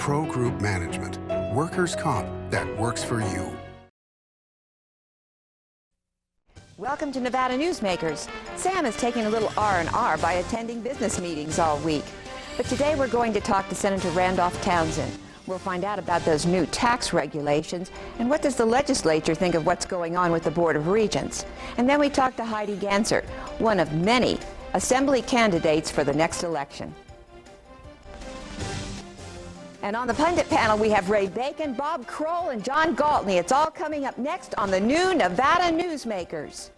Pro Group Management. Workers' comp that works for you. Welcome to Nevada Newsmakers. Sam is taking a little R&R by attending business meetings all week. But today we're going to talk to Senator Randolph Townsend. We'll find out about those new tax regulations and what does the legislature think of what's going on with the Board of Regents. And then we talk to Heidi Gansert, one of many Assembly candidates for the next election. And on the pundit panel, we have Ray Bacon, Bob Crowell, and John Gwaltney. It's all coming up next on the new Nevada Newsmakers.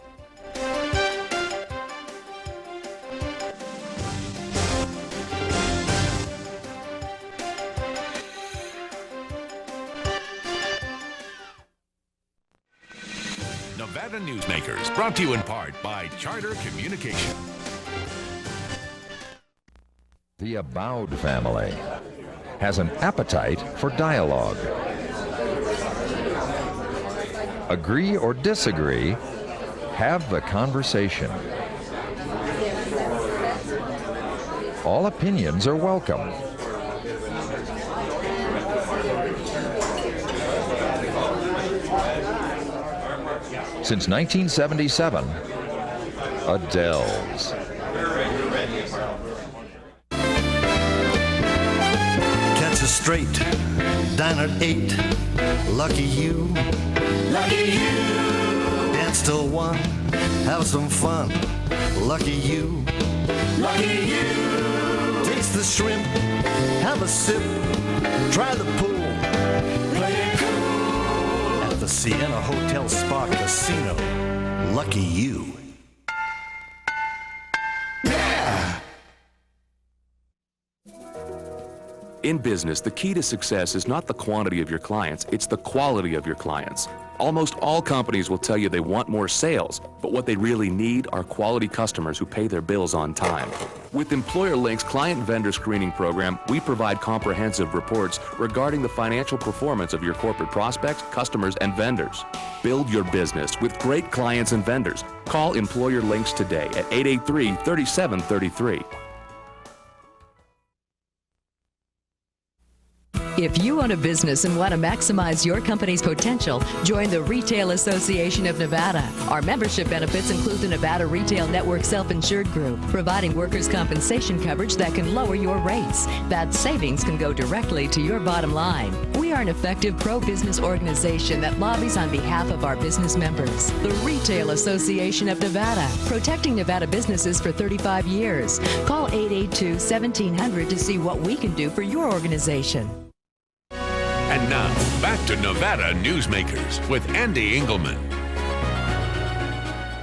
Nevada Newsmakers, brought to you in part by Charter Communication. The Abowed family has an appetite for dialogue. Agree or disagree, have the conversation. All opinions are welcome. Since 1977, Adele's. Catch us straight, dine at 8. Lucky you. Lucky you. Dance till 1. Have some fun. Lucky you. Lucky you. Taste the shrimp. Have a sip. Try the pool. Play it cool. At the Sienna Hotel Spa Casino. Lucky you. In business, the key to success is not the quantity of your clients, it's the quality of your clients. Almost all companies will tell you they want more sales, but what they really need are quality customers who pay their bills on time. With Employer Link's Client Vendor Screening Program, we provide comprehensive reports regarding the financial performance of your corporate prospects, customers, and vendors. Build your business with great clients and vendors. Call Employer Links today at 883-3733. If you own a business and want to maximize your company's potential, join the Retail Association of Nevada. Our membership benefits include the Nevada Retail Network Self-Insured Group, providing workers' compensation coverage that can lower your rates. That savings can go directly to your bottom line. We are an effective pro-business organization that lobbies on behalf of our business members. The Retail Association of Nevada, protecting Nevada businesses for 35 years. Call 882-1700 to see what we can do for your organization. And now, back to Nevada Newsmakers with Ande Engleman.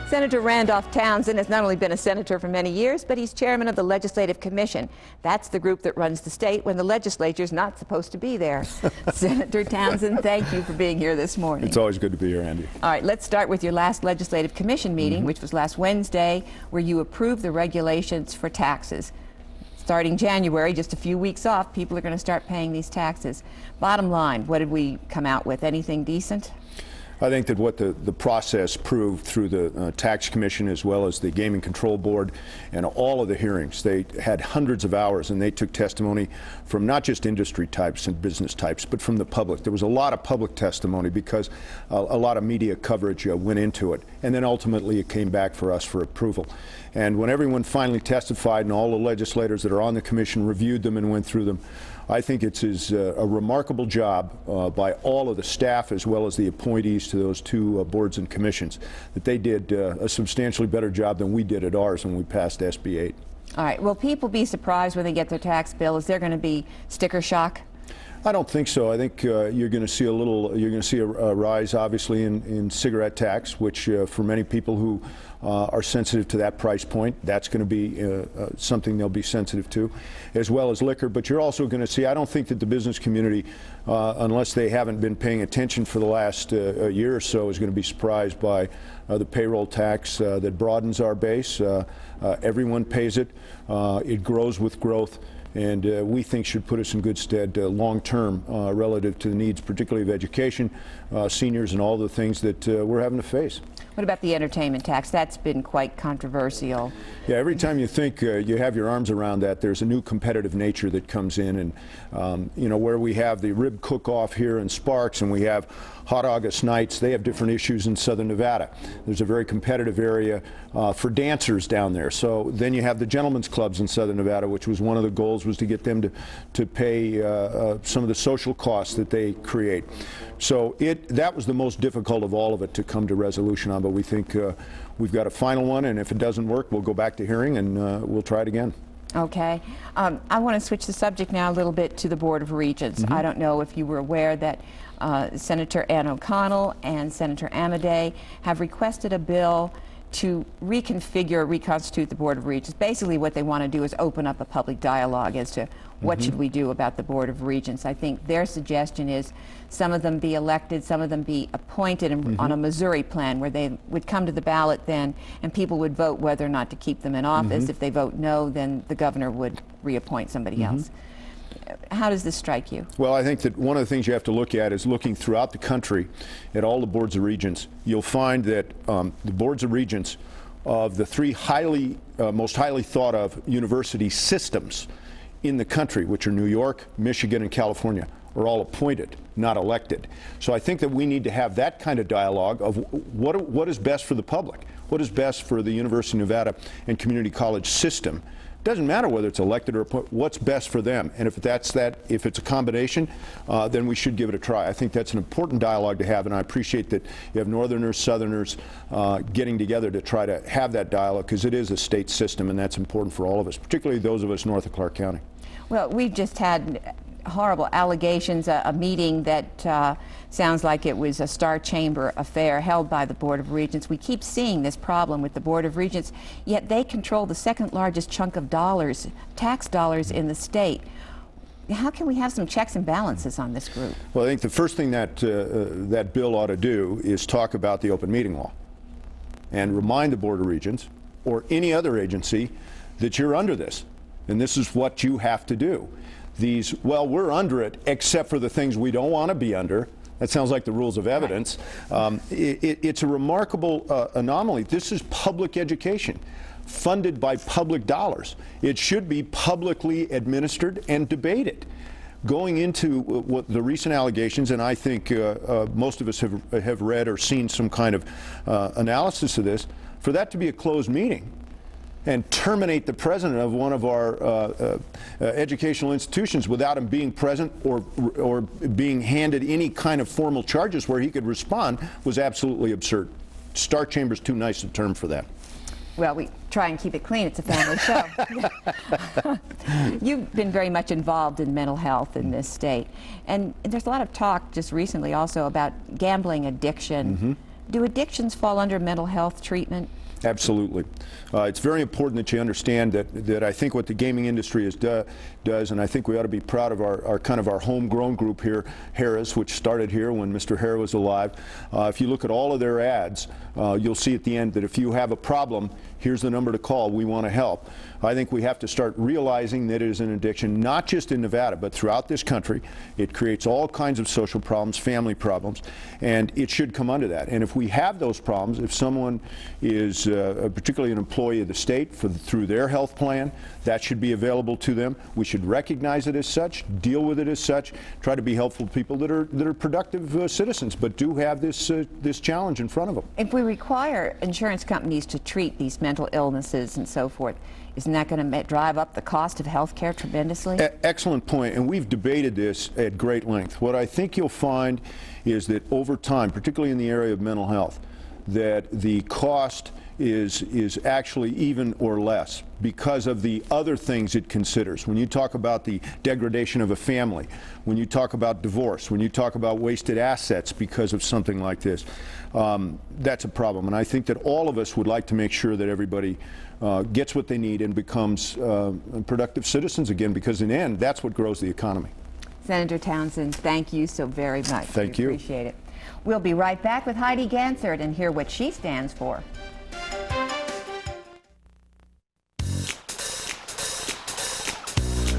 Senator Randolph Townsend has not only been a senator for many years, but he's chairman of the Legislative Commission. That's the group that runs the state when the legislature's not supposed to be there. Senator Townsend, thank you for being here this morning. It's always good to be here, Andy. All right, let's start with your last Legislative Commission meeting, which was last Wednesday, where you approved the regulations for taxes. Starting January, just a few weeks off, people are going to start paying these taxes. Bottom line, what did we come out with? Anything decent? I think that what the process proved through the Tax Commission as well as the Gaming Control Board and all of the hearings, they had hundreds of hours and they took testimony from not just industry types and business types, but from the public. There was a lot of public testimony because a lot of media coverage went into it. And then ultimately it came back for us for approval. And when everyone finally testified and all the legislators that are on the commission reviewed them and went through them, I think it's a remarkable job by all of the staff as well as the appointees to those two boards and commissions, that they did a substantially better job than we did at ours when we passed SB 8. All right, will people be surprised when they get their tax bill? Is there going to be sticker shock? I don't think so. I think you're going to see a rise, obviously, in cigarette tax, which for many people who are sensitive to that price point, that's going to be something they'll be sensitive to, as well as liquor. But you're also going to see, I don't think that the business community, unless they haven't been paying attention for the last year or so, is going to be surprised by the payroll tax that broadens our base. Everyone pays it. It grows with growth. And we think should put us in good stead long-term relative to the needs, particularly of education, seniors, and all the things that we're having to face. What about the entertainment tax? That's been quite controversial. Yeah, every time you think you have your arms around that, there's a new competitive nature that comes in. And, you know, where we have the rib cook-off here in Sparks and we have Hot August Nights, they have different issues in Southern Nevada. There's a very competitive area for dancers down there. So then you have the gentlemen's clubs in Southern Nevada, which was one of the goals, was to get them to pay some of the social costs that they create. So that was the most difficult of all of it to come to resolution on, but we think we've got a final one, and if it doesn't work, we'll go back to hearing and we'll try it again. Okay. I want to switch the subject now a little bit to the Board of Regents. I don't know if you were aware that Senator Ann O'Connell and Senator Ande have requested a bill to reconstitute the Board of Regents. Basically what they want to do is open up a public dialogue as to what should we do about the Board of Regents. I think their suggestion is some of them be elected, some of them be appointed on a Missouri plan where they would come to the ballot then and people would vote whether or not to keep them in office. If they vote no, then the governor would reappoint somebody else. How does this strike you? Well, I think that one of the things you have to look at is looking throughout the country at all the boards of regents. You'll find that the boards of regents of the three most highly thought of university systems in the country, which are New York, Michigan, and California, are all appointed, not elected. So I think that we need to have that kind of dialogue of what is best for the public, what is best for the University of Nevada and community college system. Doesn't matter whether it's elected or appointed, what's best for them. And if it's a combination, then we should give it a try. I think that's an important dialogue to have, and I appreciate that you have Northerners, Southerners getting together to try to have that dialogue, because it is a state system, and that's important for all of us, particularly those of us north of Clark County. Well, we've just had horrible allegations, a meeting that sounds like it was a Star Chamber affair held by the Board of Regents. We keep seeing this problem with the Board of Regents, yet they control the second largest chunk of dollars, tax dollars in the state. How can we have some checks and balances on this group? Well, I think the first thing that that bill ought to do is talk about the open meeting law and remind the Board of Regents or any other agency that you're under this, and this is what you have to do. We're under it except for the things we don't want to be under. That sounds like the rules of evidence. Right. It's a remarkable anomaly. This is public education, funded by public dollars. It should be publicly administered and debated. Going into what the recent allegations, and I think most of us have read or seen some kind of analysis of this, for that to be a closed meeting and terminate the president of one of our educational institutions without him being present or being handed any kind of formal charges where he could respond was absolutely absurd. Star Chamber's too nice a term for that. Well, we try and keep it clean. It's a family show. You've been very much involved in mental health in this state. And there's a lot of talk just recently also about gambling addiction. Do addictions fall under mental health treatment? Absolutely. It's very important that you understand that I think what the gaming industry does, and I think we ought to be proud of our kind of our homegrown group here, Harrah's, which started here when Mr. Harrah was alive. If you look at all of their ads, you'll see at the end that if you have a problem, here's the number to call. We want to help. I think we have to start realizing that it is an addiction, not just in Nevada, but throughout this country. It creates all kinds of social problems, family problems, and it should come under that. And if we have those problems, if someone is particularly an employee of the state through their health plan, that should be available to them. We should recognize it as such, deal with it as such, try to be helpful to people that are productive citizens, but do have this challenge in front of them. If we require insurance companies to treat these mental illnesses and so forth, isn't that going to drive up the cost of health care tremendously? Excellent point, and we've debated this at great length. What I think you'll find is that over time, particularly in the area of mental health, that the cost is actually even or less because of the other things it considers. When you talk about the degradation of a family, when you talk about divorce, when you talk about wasted assets because of something like this, that's a problem. And I think that all of us would like to make sure that everybody gets what they need and becomes productive citizens again, because in the end, that's what grows the economy. Senator Townsend, thank you so very much. Thank you. Appreciate it. We'll be right back with Heidi Gansert and hear what she stands for.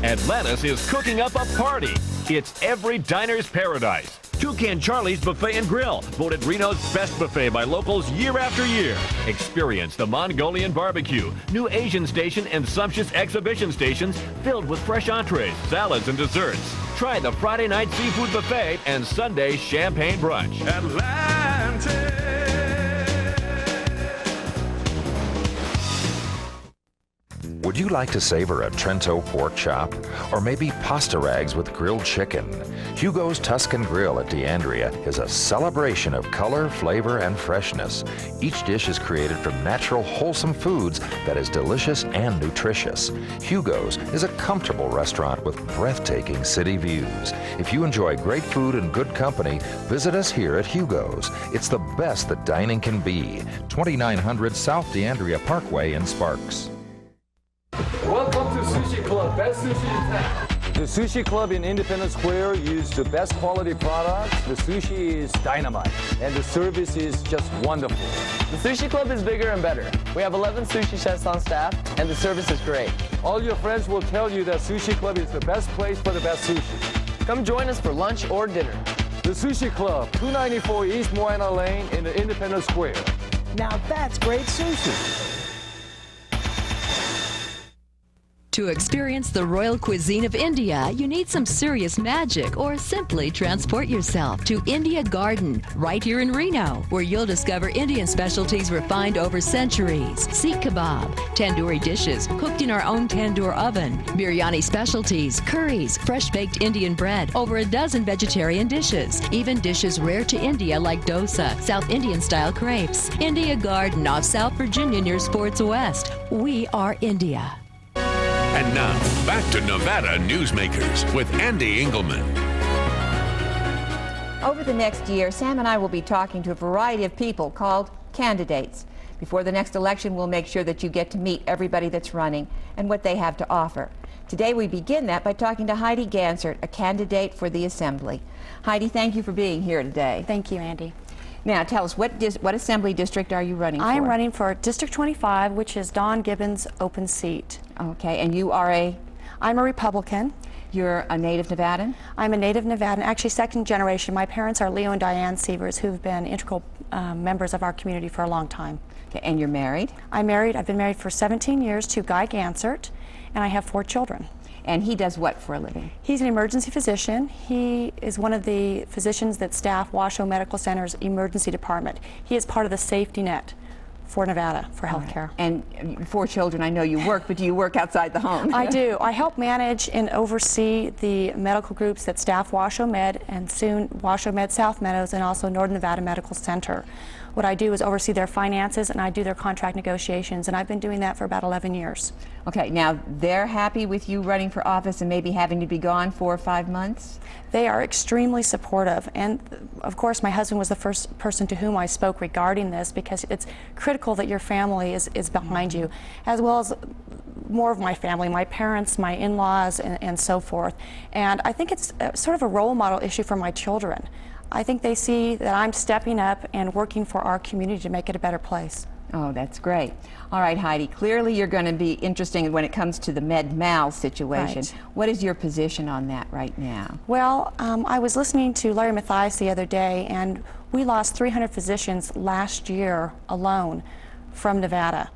Atlantis is cooking up a party. It's every diner's paradise. Toucan Charlie's Buffet and Grill, voted Reno's best buffet by locals year after year. Experience the Mongolian barbecue, new Asian station, and sumptuous exhibition stations filled with fresh entrees, salads, and desserts. Try the Friday night seafood buffet and Sunday champagne brunch. Would you like to savor a Trento pork chop? Or maybe pasta rags with grilled chicken? Hugo's Tuscan Grill at D'Andrea is a celebration of color, flavor, and freshness. Each dish is created from natural, wholesome foods that is delicious and nutritious. Hugo's is a comfortable restaurant with breathtaking city views. If you enjoy great food and good company, visit us here at Hugo's. It's the best that dining can be. 2900 South D'Andrea Parkway in Sparks. Welcome to Sushi Club, best sushi in town. The Sushi Club in Independence Square uses the best quality products. The sushi is dynamite, and the service is just wonderful. The Sushi Club is bigger and better. We have 11 sushi chefs on staff, and the service is great. All your friends will tell you that Sushi Club is the best place for the best sushi. Come join us for lunch or dinner. The Sushi Club, 294 East Moana Lane in the Independence Square. Now that's great sushi. To experience the royal cuisine of India, you need some serious magic or simply transport yourself to India Garden, right here in Reno, where you'll discover Indian specialties refined over centuries. Sikh kebab, tandoori dishes cooked in our own tandoor oven, biryani specialties, curries, fresh-baked Indian bread, over a dozen vegetarian dishes, even dishes rare to India like dosa, South Indian-style crepes. India Garden off South Virginia near Sports West. We are India. And now, back to Nevada Newsmakers with Ande Engleman. Over the next year, Sam and I will be talking to a variety of people called candidates. Before the next election, we'll make sure that you get to meet everybody that's running and what they have to offer. Today, we begin that by talking to Heidi Gansert, a candidate for the Assembly. Heidi, thank you for being here today. Thank you, Andy. Now, tell us, what Assembly district are you running for? I'm running for District 25, which is Don Gibbons' open seat. Okay, and you are a? I'm a Republican. You're a native Nevadan? I'm a native Nevadan, actually second generation. My parents are Leo and Diane Sievers, who've been integral members of our community for a long time. Okay, and you're married? I'm married. I've been married for 17 years to Guy Gansert, and I have 4 children. And he does what for a living? He's an emergency physician. He is one of the physicians that staff Washoe Medical Center's emergency department. He is part of the safety net for Nevada for healthcare. And 4 children, I know you work, but do you work outside the home? I do. I help manage and oversee the medical groups that staff Washoe Med and soon Washoe Med South Meadows and also Northern Nevada Medical Center. What I do is oversee their finances and I do their contract negotiations, and I've been doing that for about 11 years. Okay, now they're happy with you running for office and maybe having to be gone 4 or 5 months? They are extremely supportive, and of course my husband was the first person to whom I spoke regarding this, because it's critical that your family is behind you, as well as more of my family, my parents, my in-laws, and so forth. And I think it's sort of a role model issue for my children. I think they see that I'm stepping up and working for our community to make it a better place. Oh, that's great. All right, Heidi, clearly you're going to be interesting when it comes to the Med-Mal situation. Right. What is your position on that right now? Well, I was listening to Larry Mathias the other day, and we lost 300 physicians last year alone from Nevada.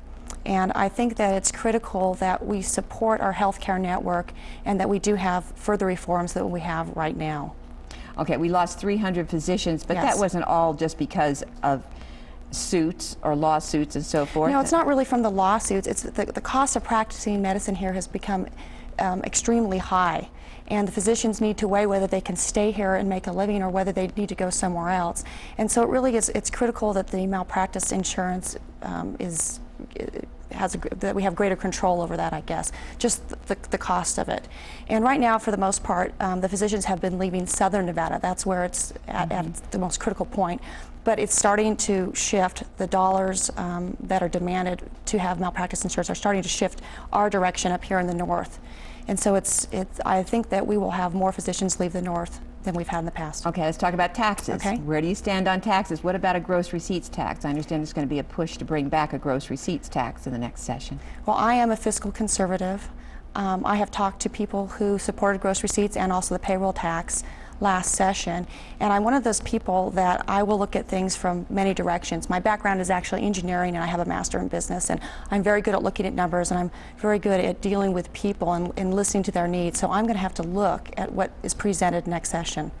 And I think that it's critical that we support our healthcare network and that we do have further reforms that we have right now. Okay, we lost 300 physicians, but Yes. that wasn't all just because of suits or lawsuits and so forth? No, it's not really from the lawsuits. It's the cost of practicing medicine here has become extremely high, and the physicians need to weigh whether they can stay here and make a living or whether they need to go somewhere else. And so it really is, it's critical that the malpractice insurance that we have greater control over that, I guess, just the cost of it. And right now, for the most part, the physicians have been leaving Southern Nevada. That's where it's at the most critical point. But it's starting to shift. The dollars that are demanded to have malpractice insurance are starting to shift our direction up here in the north. And so I think that we will have more physicians leave the north than we've had in the past. Okay, let's talk about taxes. Okay. Where do you stand on taxes? What about a gross receipts tax? I understand there's going to be a push to bring back a gross receipts tax in the next session. Well, I am a fiscal conservative. I have talked to people who supported gross receipts and also the payroll tax last session. And I'm one of those people that I will look at things from many directions. My background is actually engineering, and I have a master in business, and I'm very good at looking at numbers, and I'm very good at dealing with people and listening to their needs. So I'm going to have to look at what is presented next session.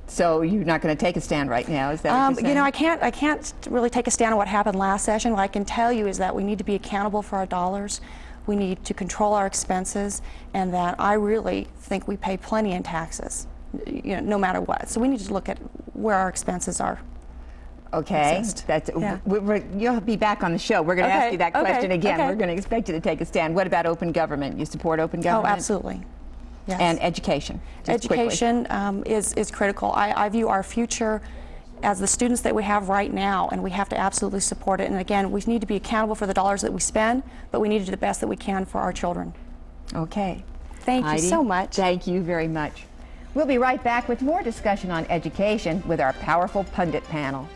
So you're not going to take a stand right now, is that what you're saying? You know, I can't really take a stand on what happened last session. What I can tell you is that we need to be accountable for our dollars. We need to control our expenses, and that I really think we pay plenty in taxes, you know, no matter what. So we need to look at where our expenses are. Okay, you'll be back on the show. We're going to ask you that question again. We're going to expect you to take a stand. What about open government? You support open government? Oh, absolutely. Yes. And education? Education is critical. I view our future as the students that we have right now, and we have to absolutely support it. And again, we need to be accountable for the dollars that we spend, but we need to do the best that we can for our children. Okay. Thank you so much. Thank you very much. We'll be right back with more discussion on education with our powerful pundit panel.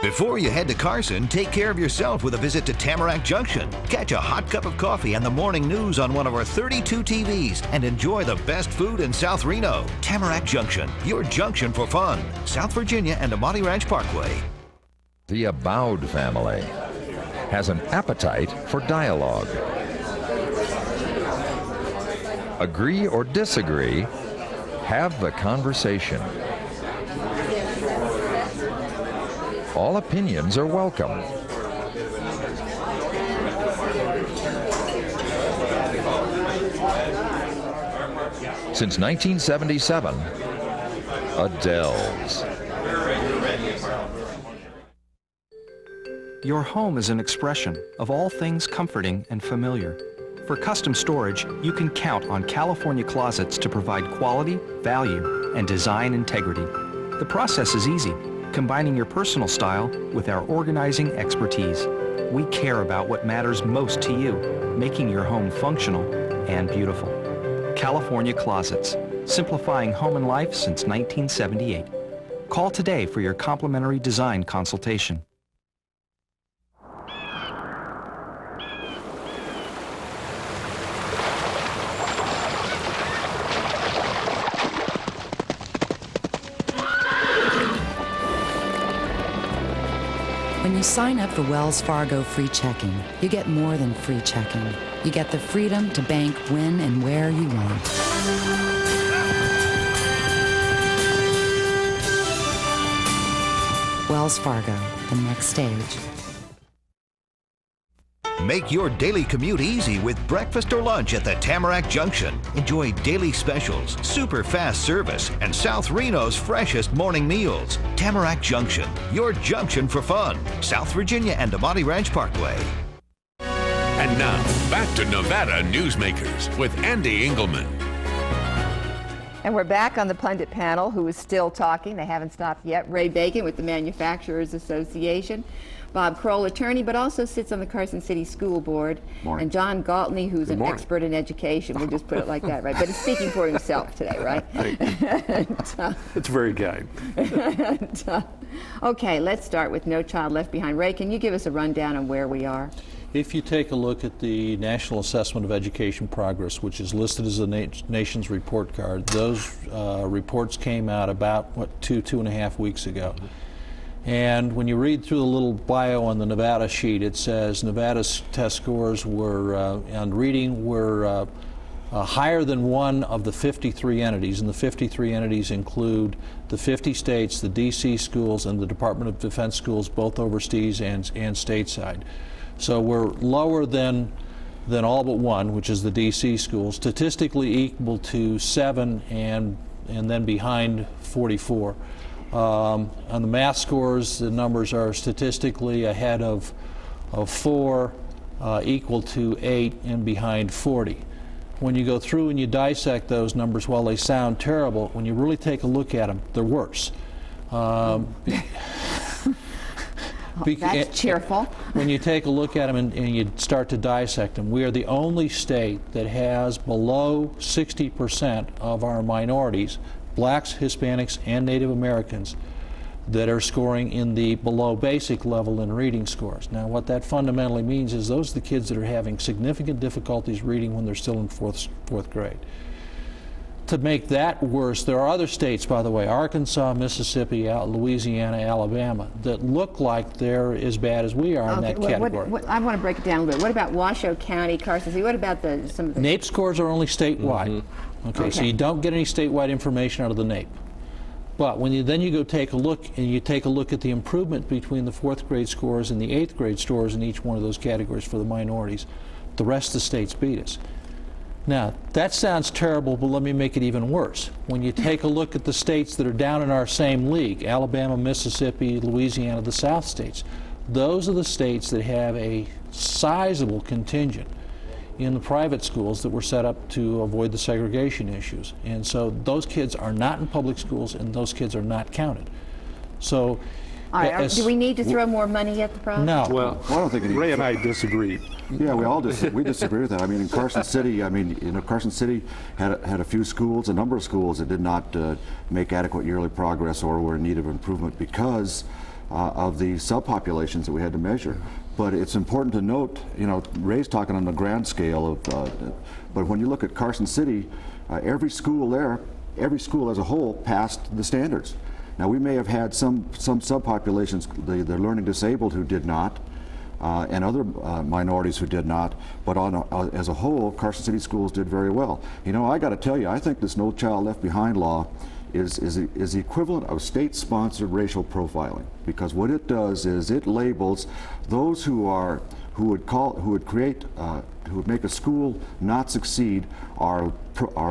Before you head to Carson, take care of yourself with a visit to Tamarack Junction. Catch a hot cup of coffee and the morning news on one of our 32 TVs and enjoy the best food in South Reno. Tamarack Junction, your junction for fun. South Virginia and Amati Ranch Parkway. The Abowed family has an appetite for dialogue. Agree or disagree, have the conversation. All opinions are welcome. Since 1977, Adele's. Your home is an expression of all things comforting and familiar. For custom storage, you can count on California Closets to provide quality, value, and design integrity. The process is easy, combining your personal style with our organizing expertise. We care about what matters most to you, making your home functional and beautiful. California Closets, simplifying home and life since 1978. Call today for your complimentary design consultation. When you sign up for Wells Fargo free checking, you get more than free checking. You get the freedom to bank when and where you want. Wells Fargo, the next stage. Make your daily commute easy with breakfast or lunch at the Tamarack Junction. Enjoy daily specials, super fast service, and South Reno's freshest morning meals. Tamarack Junction, your junction for fun. South Virginia and Amati Ranch Parkway. And now, back to Nevada Newsmakers with Ande Engleman. And we're back on the pundit panel, who is still talking. They haven't stopped yet. Ray Bacon with the Manufacturers Association. Bob Crowell, attorney, but also sits on the Carson City School Board. Morning. And John Gwaltney, who's an expert in education. We'll just put it like that, right? But he's speaking for himself today, right? It's very kind. Okay, let's start with No Child Left Behind. Ray, can you give us a rundown on where we are? If you take a look at the National Assessment of Education Progress, which is listed as the nation's report card, those reports came out about, two and a half weeks ago. And when you read through the little bio on the Nevada sheet, it says Nevada's test scores were, on reading, were higher than one of the 53 entities. And the 53 entities include the 50 states, the DC schools, and the Department of Defense schools, both overseas and stateside. So we're lower than all but one, which is the DC school, statistically equal to 7 and then behind 44. On the math scores, the numbers are statistically ahead of 4, equal to 8, and behind 40. When you go through and you dissect those numbers, while they sound terrible, when you really take a look at them, they're worse. That's cheerful. When you take a look at them and you start to dissect them, we are the only state that has below 60% of our minorities, blacks, Hispanics, and Native Americans, that are scoring in the below basic level in reading scores. Now, what that fundamentally means is those are the kids that are having significant difficulties reading when they're still in fourth grade. to make that worse, there are other states, by the way, Arkansas, Mississippi, Louisiana, Alabama, that look like they're as bad as we are in that category. I want to break it down a little bit. What about Washoe County, Carson City? What about some of the... NAEP scores are only statewide. Okay, so you don't get any statewide information out of the NAEP. But when you go take a look, and you take a look at the improvement between the 4th grade scores and the 8th grade scores in each one of those categories for the minorities, the rest of the states beat us. Now, that sounds terrible, but let me make it even worse. When you take a look at the states that are down in our same league, Alabama, Mississippi, Louisiana, the South states, those are the states that have a sizable contingent in the private schools that were set up to avoid the segregation issues. And so those kids are not in public schools, and those kids are not counted. So, all right, do we need to throw more money at the problem? No. Well, I don't think Ray and I disagree. Yeah, we disagree with that. I mean, in Carson City, Carson City had a few schools, a number of schools that did not make adequate yearly progress or were in need of improvement because of the subpopulations that we had to measure. But it's important to note, Ray's talking on the grand scale of, but when you look at Carson City, every school as a whole passed the standards. Now, we may have had some subpopulations, the learning disabled, who did not, and other minorities who did not, but as a whole, Carson City schools did very well. I got to tell you, I think this No Child Left Behind law is the equivalent of state-sponsored racial profiling, because what it does is it labels those who would make a school not succeed are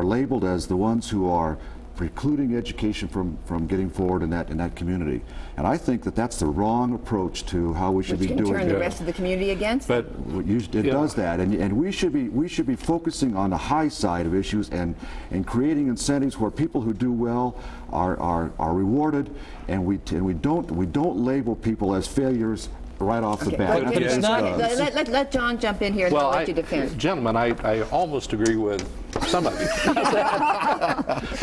labeled as the ones who are precluding education from getting forward in that community. And I think that's the wrong approach to how we should be doing it. Turn the rest of the community against it. But it does that, and we should be focusing on the high side of issues and creating incentives where people who do well are rewarded, and we don't label people as failures right off the bat. But it's not, let John jump in here and I'll let you defend. Gentlemen, I almost agree with some of you.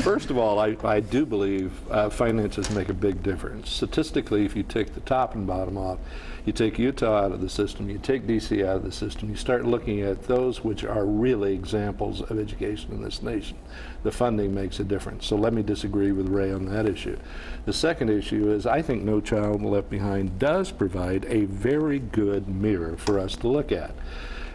First of all, I do believe finances make a big difference. Statistically, if you take the top and bottom off, you take Utah out of the system, you take DC out of the system, you start looking at those which are really examples of education in this nation. The funding makes a difference. So let me disagree with Ray on that issue. The second issue is I think No Child Left Behind does provide a very good mirror for us to look at.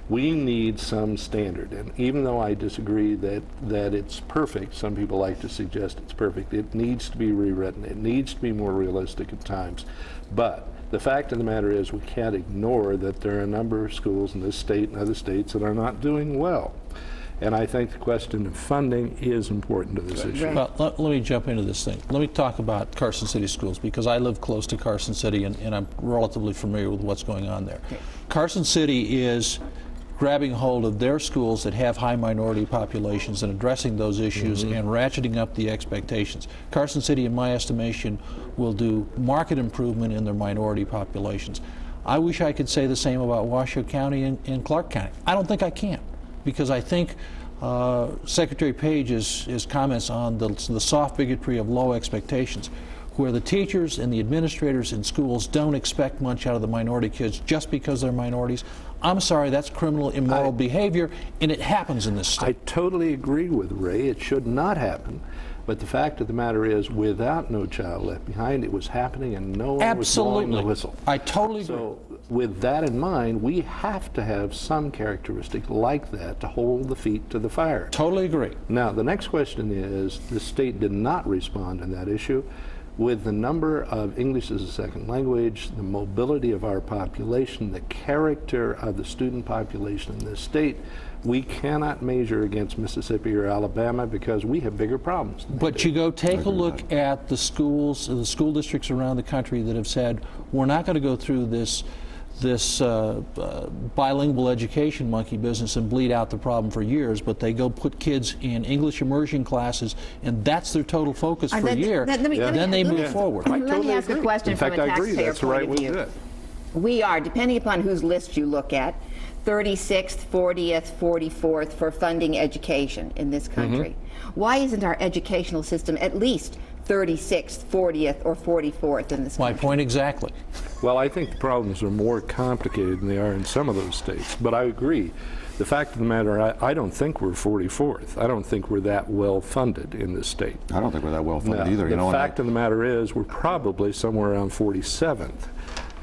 We need some standard, and even though I disagree that it's perfect, some people like to suggest it's perfect, it needs to be rewritten. It needs to be more realistic at times. But the fact of the matter is we can't ignore that there are a number of schools in this state and other states that are not doing well. And I think the question of funding is important to this issue. Well, let me jump into this thing. Let me talk about Carson City schools, because I live close to Carson City and I'm relatively familiar with what's going on there. Okay. Carson City is grabbing hold of their schools that have high minority populations and addressing those issues and ratcheting up the expectations. Carson City, in my estimation, will do marked improvement in their minority populations. I wish I could say the same about Washoe County and Clark County. I don't think I can, because I think Secretary Page's comments on the soft bigotry of low expectations, where the teachers and the administrators in schools don't expect much out of the minority kids just because they're minorities. I'm sorry, that's criminal, immoral behavior, and it happens in this state. I totally agree with Ray. It should not happen. But the fact of the matter is, without No Child Left Behind, it was happening and no one was blowing the whistle. I totally agree. So with that in mind, we have to have some characteristic like that to hold the feet to the fire. Totally agree. Now, the next question is, the state did not respond on that issue. With the number of English as a second language, the mobility of our population, the character of the student population in this state, we cannot measure against Mississippi or Alabama because we have bigger problems. But you go take a look at the schools, the school districts around the country that have said, we're not going to go through this bilingual education monkey business and bleed out the problem for years, but they go put kids in English immersion classes, and that's their total focus for a year. Then they move forward. Let me ask a question from a taxpayer point of view. We are, depending upon whose list you look at, 36th, 40th, 44th for funding education in this country. Why isn't our educational system at least 36th, 40th, or 44th in this country? My point exactly. Well, I think the problems are more complicated than they are in some of those states. But I agree The fact of the matter, I don't think we're 44th. I don't think we're that well funded in this state. I don't think we're that well funded No, either. The fact of the matter is we're probably somewhere around 47th.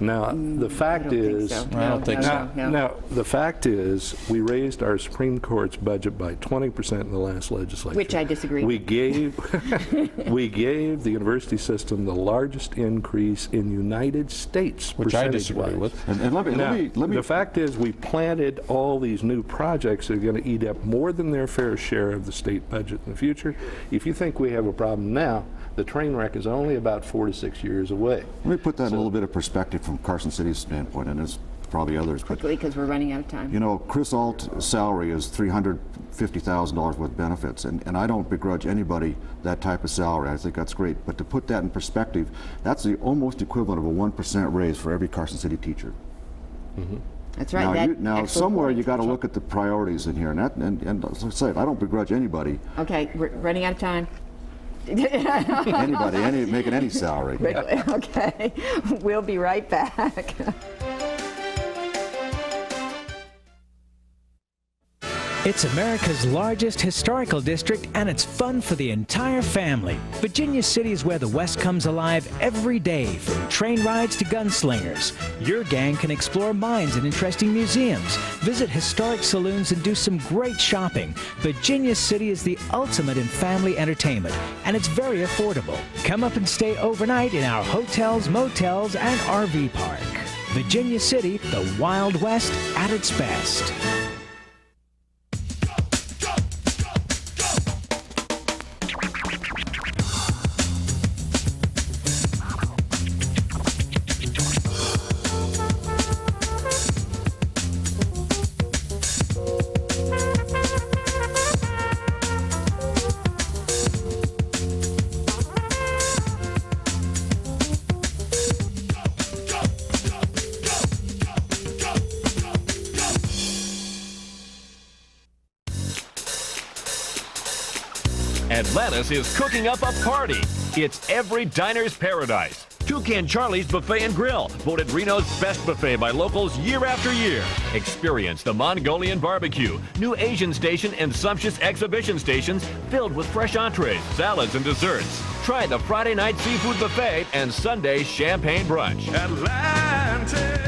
Now, the fact is, now, the fact is, we raised our Supreme Court's budget by 20% in the last legislature. Which I disagree. We gave the university system the largest increase in United States, which I disagree with. And let me. The fact is, we planted all these new projects that are going to eat up more than their fair share of the state budget in the future. If you think we have a problem now, the train wreck is only about 4 to 6 years away. Let me put that in a little bit of perspective from Carson City's standpoint, and there's probably others. Quickly, because we're running out of time. You know, Chris Alt's salary is $350,000 worth of benefits, and I don't begrudge anybody that type of salary. I think that's great. But to put that in perspective, that's the almost equivalent of a 1% raise for every Carson City teacher. Mm-hmm. That's right. Now somewhere you got to look at the priorities in here, and as I said, I don't begrudge anybody. Okay, we're running out of time. Anybody, making any salary. Okay, we'll be right back. It's America's largest historical district, and it's fun for the entire family. Virginia City is where the West comes alive every day, from train rides to gunslingers. Your gang can explore mines and interesting museums, visit historic saloons, and do some great shopping. Virginia City is the ultimate in family entertainment, and it's very affordable. Come up and stay overnight in our hotels, motels, and RV park. Virginia City, the Wild West at its best. Atlantis is cooking up a party. It's every diner's paradise. Toucan Charlie's Buffet and Grill, voted Reno's best buffet by locals year after year. Experience the Mongolian barbecue, new Asian station, and sumptuous exhibition stations filled with fresh entrees, salads, and desserts. Try the Friday night seafood buffet and Sunday champagne brunch. Atlantis.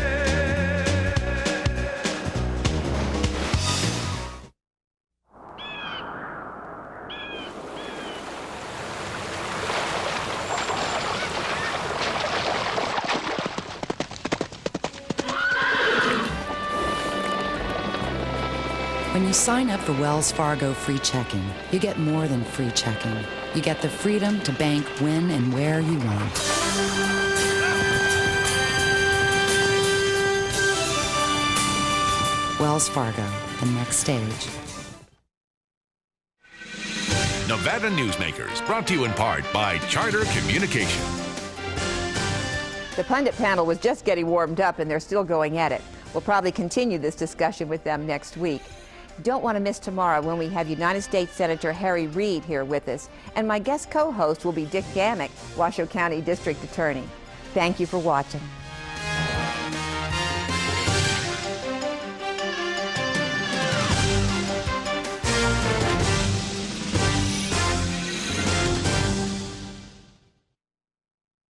When you sign up for Wells Fargo free checking, you get more than free checking. You get the freedom to bank when and where you want. Wells Fargo, the next stage. Nevada Newsmakers, brought to you in part by Charter Communication. The pundit panel was just getting warmed up, and they're still going at it. We'll probably continue this discussion with them next week. Don't want to miss tomorrow when we have United States Senator Harry Reid here with us, and my guest co-host will be Dick Gamek, Washoe County District Attorney. Thank you for watching.